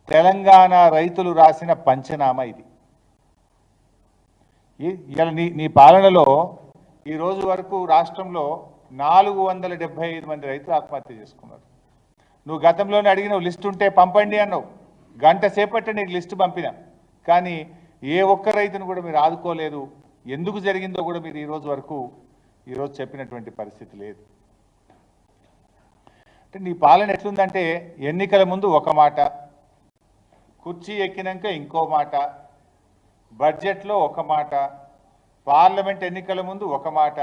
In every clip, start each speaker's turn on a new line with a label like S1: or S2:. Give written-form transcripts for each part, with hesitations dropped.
S1: తెలంగాణ రైతులు రాసిన పంచనామా ఇది. ఇలా నీ పాలనలో ఈ రోజు వరకు రాష్ట్రంలో 475 మంది రైతులు ఆత్మహత్య చేసుకున్నారు. నువ్వు గతంలోనే అడిగిన లిస్ట్ ఉంటే పంపండి అన్నావు. గంట సేపట్టే నీకు లిస్ట్ పంపినా, కానీ ఏ ఒక్క రైతును కూడా మీరు ఆదుకోలేదు. ఎందుకు జరిగిందో కూడా మీరు ఈరోజు చెప్పినటువంటి పరిస్థితి లేదు. అంటే నీ పాలన ఎట్లుందంటే ఎన్నికల ముందు ఒక మాట, కుర్చీ ఎక్కినాక ఇంకో మాట, బడ్జెట్లో ఒక మాట, పార్లమెంట్ ఎన్నికల ముందు ఒక మాట,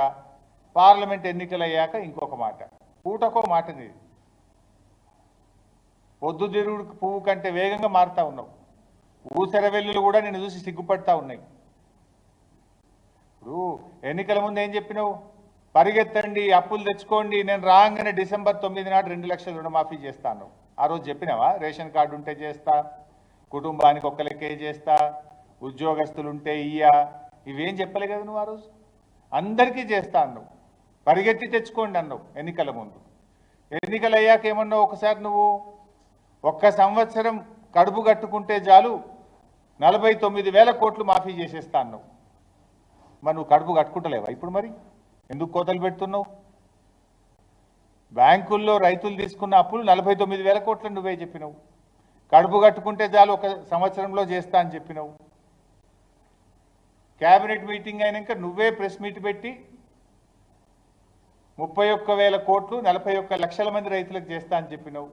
S1: పార్లమెంట్ ఎన్నికలు అయ్యాక ఇంకొక మాట, పూటకో మాట. నీది పొద్దుతిరుగుడు పువ్వు కంటే వేగంగా మారుతా ఉన్నావు. ఊసర వెల్లులు కూడా నిన్ను చూసి సిగ్గుపడతా ఉన్నాయి. ఇప్పుడు ఎన్నికల ముందు ఏం చెప్పినావు? పరిగెత్తండి, అప్పులు తెచ్చుకోండి, నేను రాగానే డిసెంబర్ 9 నాడు 2 లక్షల రుణమాఫీ చేస్తాను. ఆ రోజు చెప్పినావా? రేషన్ కార్డు ఉంటే చేస్తా, కుటుంబానికి ఒక్క లెక్కే చేస్తా, ఉద్యోగస్తులు ఉంటే ఇవేం చెప్పలే కదా నువ్వు. ఆ రోజు అందరికీ చేస్తా అన్నావు, పరిగెత్తి తెచ్చుకోండి అన్నావు ఎన్నికల ముందు. ఎన్నికలు అయ్యాక ఏమన్నావు? ఒకసారి నువ్వు ఒక్క సంవత్సరం కడుపు కట్టుకుంటే చాలు 49,000 కోట్లు మాఫీ చేసేస్తా అన్నావు. మరి నువ్వు కడుపు కట్టుకుంటలేవా ఇప్పుడు? మరి ఎందుకు కోతలు పెడుతున్నావు? బ్యాంకుల్లో రైతులు తీసుకున్న అప్పులు 49,000 కోట్లు నువ్వే చెప్పినావు. కడుపు కట్టుకుంటే చాలు ఒక సంవత్సరంలో చేస్తా అని చెప్పినావు. క్యాబినెట్ మీటింగ్ అయినాక నువ్వే ప్రెస్ మీట్ పెట్టి 31,000 కోట్లు 41 లక్షల మంది రైతులకు చేస్తా అని చెప్పినావు.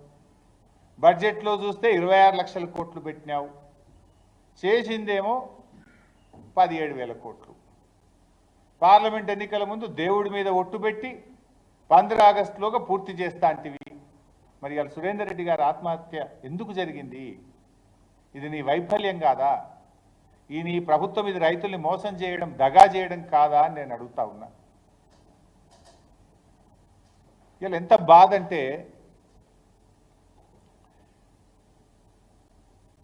S1: బడ్జెట్లో చూస్తే 26 లక్షల కోట్లు పెట్టినావు. చేసిందేమో 17,000 కోట్లు. పార్లమెంట్ ఎన్నికల ముందు దేవుడి మీద ఒట్టు పెట్టి 15 ఆగస్టులోగా పూర్తి చేస్తా అంటివి. మరి ఇవాళ సురేందర్ రెడ్డి గారి ఆత్మహత్య ఎందుకు జరిగింది? ఇది నీ వైఫల్యం కాదా? ఈ నీ ప్రభుత్వం ఇది రైతుల్ని మోసం చేయడం, దగా చేయడం కాదా అని నేను అడుగుతా ఉన్నా. ఇవాళ ఎంత బాధ అంటే,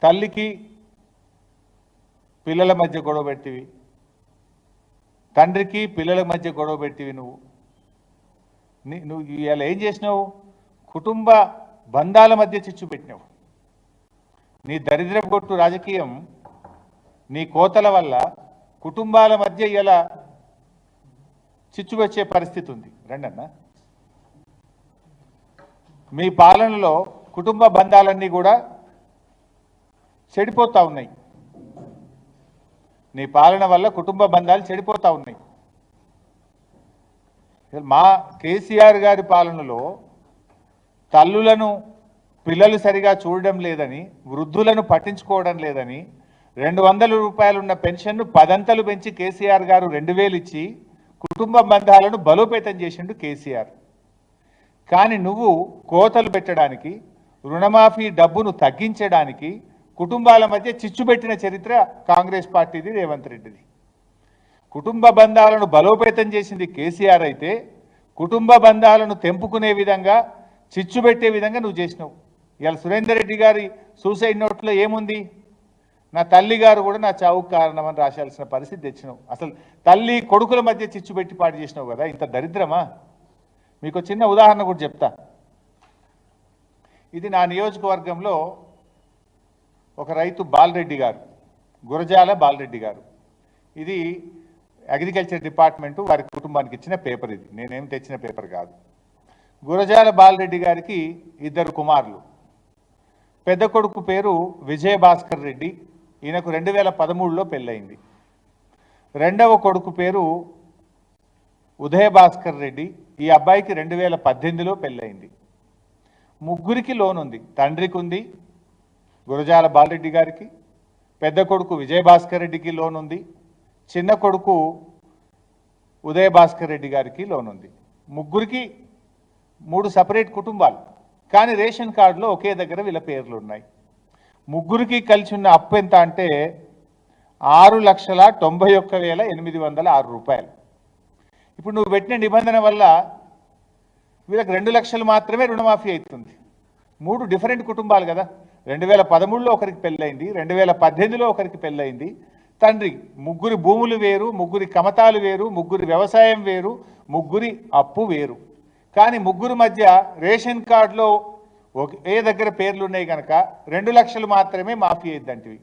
S1: తల్లికి పిల్లల మధ్య గొడవ పెట్టివి, తండ్రికి పిల్లల మధ్య గొడవ పెట్టివి. నువ్వు ఇవాళ ఏం చేసినావు? కుటుంబ బంధాల మధ్య చిచ్చు పెట్టినావు. నీ దరిద్రపు కొట్టు రాజకీయం, నీ కోతల వల్ల కుటుంబాల మధ్య ఇలా చిచ్చు వచ్చే పరిస్థితి ఉంది. రండన్న, మీ పాలనలో కుటుంబ బంధాలన్నీ కూడా చెడిపోతూ ఉన్నాయి. నీ పాలన వల్ల కుటుంబ బంధాలు చెడిపోతూ ఉన్నాయి. మా కేసీఆర్ గారి పాలనలో తల్లులను పిల్లలు సరిగా చూడడం లేదని, వృద్ధులను పట్టించుకోవడం లేదని 200 రూపాయలు ఉన్న పెన్షన్ను 10 అంతలు పెంచి కేసీఆర్ గారు 2,000 ఇచ్చి కుటుంబ బంధాలను బలోపేతం చేసిండు కేసీఆర్. కానీ నువ్వు కోతలు పెట్టడానికి, రుణమాఫీ డబ్బును తగ్గించడానికి, కుటుంబాల మధ్య చిచ్చు పెట్టిన చరిత్ర కాంగ్రెస్ పార్టీది, రేవంత్ రెడ్డిది. కుటుంబ బంధాలను బలోపేతం చేసింది కేసీఆర్ అయితే, కుటుంబ బంధాలను తెంపుకునే విధంగా, చిచ్చు పెట్టే విధంగా నువ్వు చేసినావు. ఇవాళ సురేందర్ రెడ్డి గారి సూసైడ్ నోట్లో ఏముంది? నా తల్లి గారు కూడా నా చావుకు కారణమని రాశాల్సిన పరిస్థితి తెచ్చినావు. అసలు తల్లి కొడుకుల మధ్య చిచ్చు పెట్టి పాటు చేసినావు కదా. ఇంత దరిద్రమా? మీకు చిన్న ఉదాహరణ కూడా చెప్తా. ఇది నా నియోజకవర్గంలో ఒక రైతు బాలరెడ్డి గారు, గురజాల బాలరెడ్డి గారు. ఇది అగ్రికల్చర్ డిపార్ట్మెంటు వారి కుటుంబానికి ఇచ్చిన పేపర్. ఇది నేనేం తెచ్చిన పేపర్ కాదు. గురజాల బాలరెడ్డి గారికి 2 కుమారులు. పెద్ద కొడుకు పేరు విజయభాస్కర్ రెడ్డి, ఈయనకు 2013లో పెళ్ళయింది. రెండవ కొడుకు పేరు ఉదయభాస్కర్ రెడ్డి, ఈ అబ్బాయికి 2018లో పెళ్ళయింది. ముగ్గురికి లోన్ ఉంది. తండ్రికి ఉంది, గురజాల బాలరెడ్డి గారికి, పెద్ద కొడుకు విజయభాస్కర్ రెడ్డికి లోన్ ఉంది, చిన్న కొడుకు ఉదయభాస్కర్ రెడ్డి గారికి లోన్ ఉంది. ముగ్గురికి 3 సపరేట్ కుటుంబాలు, కానీ రేషన్ కార్డులో ఒకే దగ్గర వీళ్ళ పేర్లు ఉన్నాయి. ముగ్గురికి కలిసి ఉన్న అప్పు ఎంత అంటే 6,91,806 రూపాయలు. ఇప్పుడు నువ్వు పెట్టిన నిబంధన వల్ల వీళ్ళకి 2 లక్షలు మాత్రమే రుణమాఫీ అవుతుంది. 3 డిఫరెంట్ కుటుంబాలు కదా. 2013లో ఒకరికి పెళ్ళయింది, 2018లో ఒకరికి పెళ్ళయింది. తండ్రి ముగ్గురి భూములు వేరు, ముగ్గురి కమతాలు వేరు, ముగ్గురి వ్యవసాయం వేరు, ముగ్గురి అప్పు వేరు. కానీ ముగ్గురు మధ్య రేషన్ కార్డులో ఏ దగ్గర పేర్లు ఉన్నాయి కనుక 2 లక్షలు మాత్రమే మాఫీ అయిందంటివి.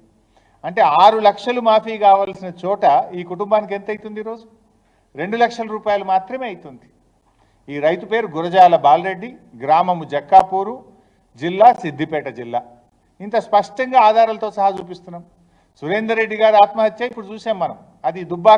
S1: అంటే 6 లక్షలు మాఫీ కావాల్సిన చోట ఈ కుటుంబానికి ఎంత అవుతుంది ఈరోజు? 2 లక్షల రూపాయలు మాత్రమే అవుతుంది. ఈ రైతు పేరు గురజాల బాలరెడ్డి, గ్రామము జక్కాపూరు, జిల్లా సిద్దిపేట జిల్లా. ఇంత స్పష్టంగా ఆధారాలతో సహా చూపిస్తున్నాం. సురేందర్ రెడ్డి గారి ఆత్మహత్య ఇప్పుడు చూసాం మనం, అది దుబ్బాక